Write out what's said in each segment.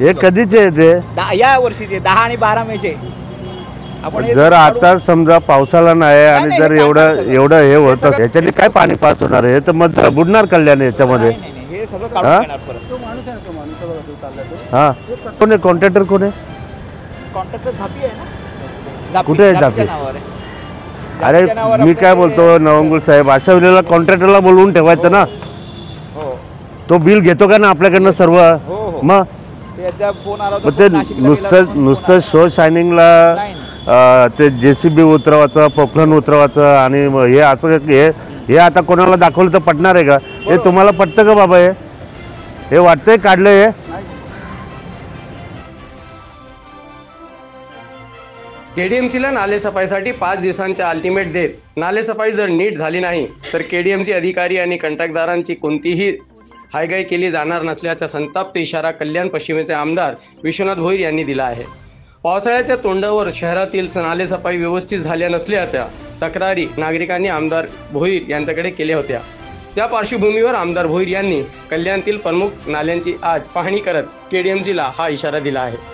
हे कधीचे आहे ते? या वर्षीचे 10 आणि 12 मेचे. आपण जर आता समजा पावसाला नाही आणि जर एवढं हे होतं याच्याने काय पाणी पास होणार आहे? तर मग बुडणार कल्याण याच्यामध्ये. हे सगळं काढून घेणार परत. तो माणूस आहे ना, तो माणूस बघा तो चालला तो. हां, कोण आहे कॉन्ट्रॅक्टर? कोण आहे कॉन्ट्रॅक्टर? झापी आहे ना. कुठे आहे झापी? अरे मी काय बोलतो नवंगुळ साहेब, अशा वेळेला कॉन्ट्रॅक्टरला बोलवून ठेवायचं ना. तो बिल घेतो का ना आपल्याकडनं सर्व? मग ते नुसतं शो शायनिंगला ते JCB उतरवायचं, पोखरण उतरवायचं आणि हे असं हे आता कोणाला दाखवलं तर पटणार आहे का? हे तुम्हाला पटतं का बाबा? हे वाटतंय काढलंय? KDMCला नालेसफाईसाठी 5 दिवसांच्या अल्टिमेट देत नालेसफाई जर नीट झाली नाही तर KDMC अधिकारी आणि कंत्राटदारांची कोणतीही हायगाई केली जाणार नसल्याचा संतप्त इशारा कल्याण पश्चिमेचे आमदार विश्वनाथ भोईर यांनी दिला आहे. पावसाळ्याच्या तोंडावर शहरातील नालेसफाई व्यवस्थित झाल्या नसल्याच्या तक्रारी नागरिकांनी आमदार भोईर यांच्याकडे केल्या होत्या. त्या पार्श्वभूमीवर आमदार भोईर यांनी कल्याणातील प्रमुख नाल्यांची आज पाहणी करत KDMCला हा इशारा दिला आहे.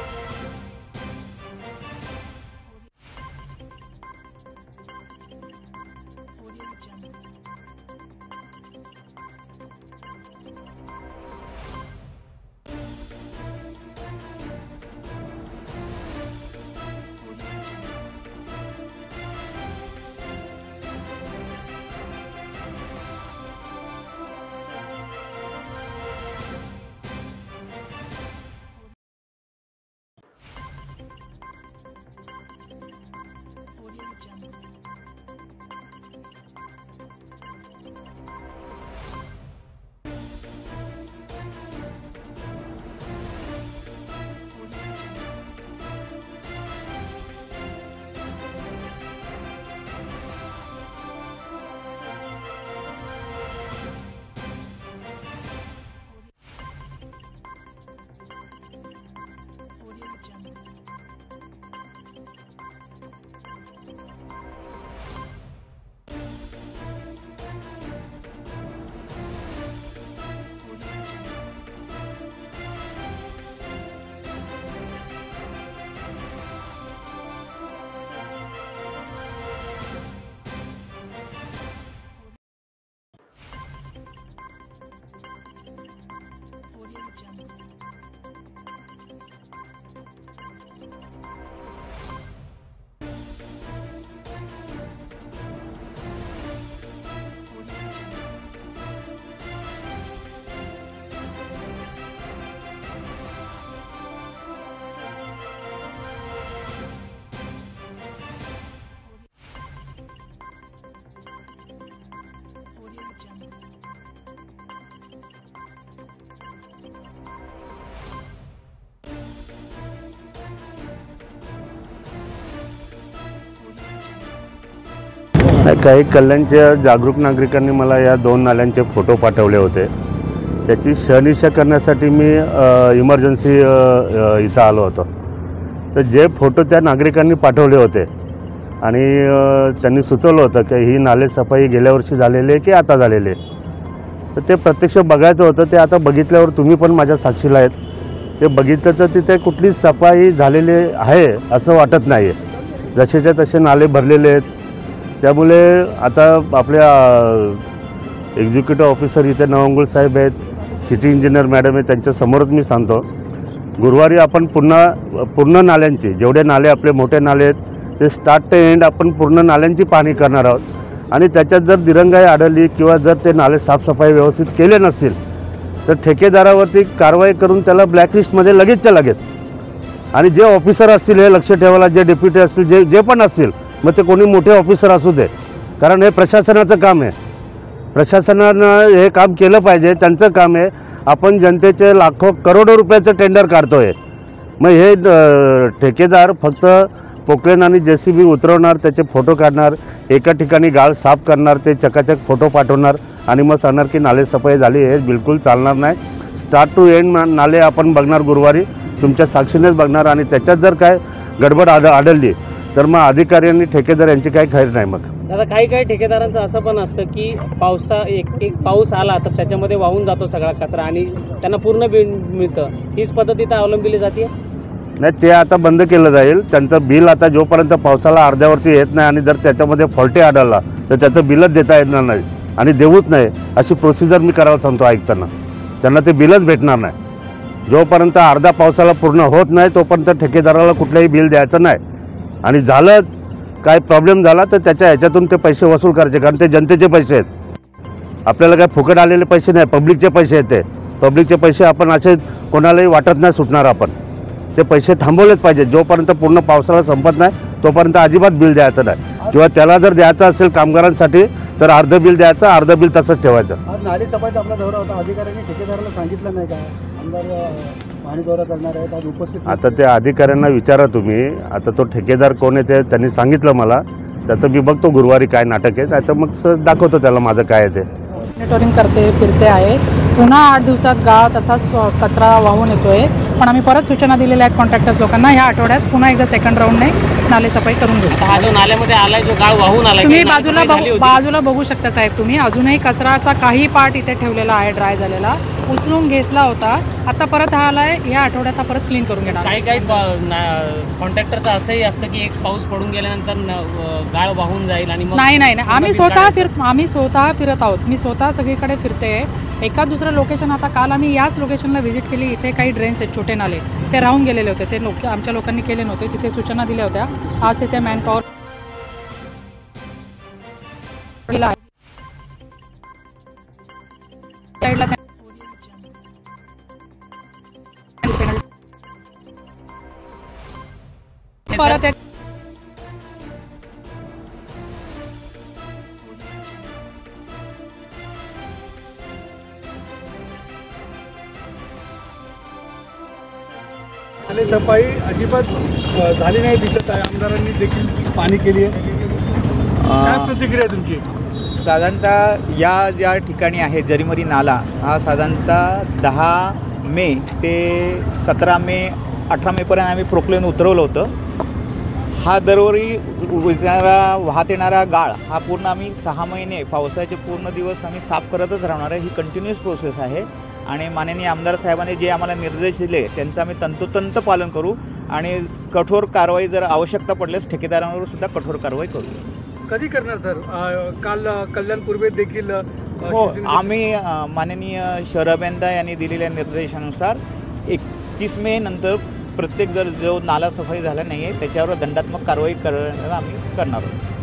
काही कल्याणच्या जागरूक नागरिकांनी मला या 2 नाल्यांचे फोटो पाठवले होते. त्याची शहानिशा करण्यासाठी मी इमर्जन्सी इथं आलो होतो. तर जे फोटो त्या नागरिकांनी पाठवले होते आणि त्यांनी सुचवलं होतं की ही नालेसफाई गेल्या वर्षी झालेली आहे की आता झालेली आहे, तर ते प्रत्यक्ष बघायचं होतं. ते आता बघितल्यावर तुम्ही पण माझ्या साक्षीला आहेत. ते बघितलं तर तिथे कुठली सफाई झालेली आहे असं वाटत नाही आहे. जसेच्या तसे नाले भरलेले आहेत. त्यामुळे आता आपल्या एक्झिक्युटिव्ह ऑफिसर इथे नवंगुळ साहेब आहेत, सिटी इंजिनियर मॅडम आहे, त्यांच्यासमोरच मी सांगतो गुरुवारी आपण पूर्ण नाल्यांची, जेवढे नाले आपले मोठे नाले आहेत ते स्टार्ट ते एंड आपण पूर्ण नाल्यांची पाहणी करणार आहोत. आणि त्याच्यात जर दिरंगाई आढळली किंवा जर ते नाले साफसफाई व्यवस्थित केले नसतील तर ठेकेदारावरती कारवाई करून त्याला ब्लॅकलिस्टमध्ये लगेचच्या लगेच, आणि जे ऑफिसर असतील हे लक्ष ठेवायला, जे डेप्युटी असतील, जे पण असतील, मग ते कोणी मोठे ऑफिसर असू दे, कारण हे प्रशासनाचं काम आहे. प्रशासनानं हे काम केलं पाहिजे, त्यांचं काम आहे. आपण जनतेचे लाखो करोडो रुपयाचं टेंडर काढतोय. मग हे ठेकेदार फक्त पोकलेन आणि JCB उतरवणार, त्याचे फोटो काढणार, एका ठिकाणी गाळ साफ करणार, ते चकाचक फोटो पाठवणार आणि मग सांगणार की नालेसफाई झाली. हे बिलकुल चालणार नाही. स्टार्ट टू एंड नाले आपण बघणार गुरुवारी, तुमच्या साक्षीनेच बघणार. आणि त्याच्यात जर काय गडबड आढळली तर मग अधिकारी आणि ठेकेदार यांची काही खैर नाही. मग दादा काही ठेकेदारांचं असं पण असतं की एक पाऊस आला तर त्याच्यामध्ये वाहून जातो सगळा कचरा आणि त्यांना पूर्ण बिल मिळतं. हीच पद्धत इथं अवलंबिली जाते. नाही, ते आता बंद केलं जाईल. त्यांचं बिल आता जोपर्यंत पावसाला अर्ध्यावरती येत नाही आणि जर त्याच्यामध्ये फॉल्टी आढळला तर त्याचं बिलच देता येणार नाही आणि देऊच नाही अशी प्रोसिजर मी करायला सांगतो ऐकताना. त्यांना ते बिलच भेटणार नाही. जोपर्यंत अर्धा पावसाला पूर्ण होत नाही तोपर्यंत ठेकेदाराला कुठलंही बिल द्यायचं नाही. आणि झालं काय प्रॉब्लेम झाला तर त्याच्या ह्याच्यातून ते पैसे वसूल करायचे, कारण ते जनतेचे पैसे आहेत. आपल्याला काय फुकट आलेले पैसे नाही, पब्लिकचे पैसे आहेत. ते पब्लिकचे पैसे आपण असे कोणालाही वाटत नाही सुटणार. आपण ते पैसे थांबवलेच पाहिजे. जोपर्यंत पूर्ण पावसाळा संपत नाही तोपर्यंत अजिबात बिल द्यायचं नाही. किंवा त्याला जर द्यायचं असेल कामगारांसाठी तर अर्धं बिल द्यायचं, अर्धं बिल तसंच ठेवायचं. आज नाली सफाईचा आपला दौरा होता. अधिकाऱ्यांनी ठेकेदाराला सांगितलं नाही का आमदार पाणी दौरा करणार आहेत, आज उपस्थित? आता त्या अधिकाऱ्यांना विचारा तुम्ही. आता तो ठेकेदार कोण आहे ते त्यांनी सांगितलं मला. त्याचं मी बघतो गुरुवारी काय नाटक आहे. आता मग दाखवतो त्याला माझं काय आहे ते. मॉनिटरिंग करते फिरते आहे. पुन्हा 8 दिवसात गाव तसाच कचरा वाहून येतोय. पण आम्ही परत सूचना दिलेल्या आहेत कॉन्ट्रॅक्टर्स लोकांना, ह्या आठवड्यात पुन्हा एकदा सेकंड राऊंडने नाले सफाई करून घेऊ. हा जो नाल्यामध्ये आलाय, जो गाळ वाहून आलाय, तुम्ही बाजूला बघू शकता साहेब. तुम्ही अजूनही कचराचा काही पार्ट इथे ठेवलेला आहे ड्राय झालेला, उचलून घेतला होता. आता परत हा आलाय, या आठवड्यात हा परत क्लीन करून घेणार. काही कॉन्ट्रॅक्टरचं असंही असतं की एक पाऊस पडून गेल्यानंतर गाळ वाहून जाईल आणि नाही आम्ही स्वतः फिरत आहोत. मी स्वतः सगळीकडे फिरते. एका दुसरं लोकेशन, आता काल आम्ही याच लोकेशनला व्हिजिट केली. इथे काही ड्रेन्स आहेत, छोटे नाले, ते राहून गेलेले होते. ते आमच्या लोकांनी केले नव्हते. तिथे सूचना दिल्या होत्या. आज तिथे मॅनपॉवर परत नाले सफाई अजिबात झाली नाही दिसत आहे. आमदारांनी देखील पाणी केली आहे. काय प्रतिक्रिया आहे तुमची? साधारणतः ज्या ठिकाणी आहे जरीमरी नाला, हा साधारणतः 10 मे ते 17 मे 18 मेपर्यंत आम्ही प्रोक्लेन उतरवलं होतं. हा दरवर्षी वाहत येणारा गाळ हा पूर्ण आम्ही 6 महिने पावसाचे पूर्ण दिवस आम्ही साफ करतच राहणार आहे. ही कंटिन्युअस प्रोसेस आहे आणि माननीय आमदार साहेबांनी जे आम्हाला निर्देश दिले त्यांचं आम्ही तंतोतंत पालन करू आणि कठोर कारवाई जर आवश्यकता पडल्यास ठेकेदारांवर सुद्धा कठोर कारवाई करू. कधी करणार सर? काल कल्याण पूर्वेत देखील हो, आम्ही माननीय शहर अभियंता यांनी दिलेल्या निर्देशानुसार 31 मे नंतर प्रत्येक जो नाला सफाई झाला नाही आहे त्याच्यावर दंडात्मक कारवाई करणार आम्ही करणार आहोत.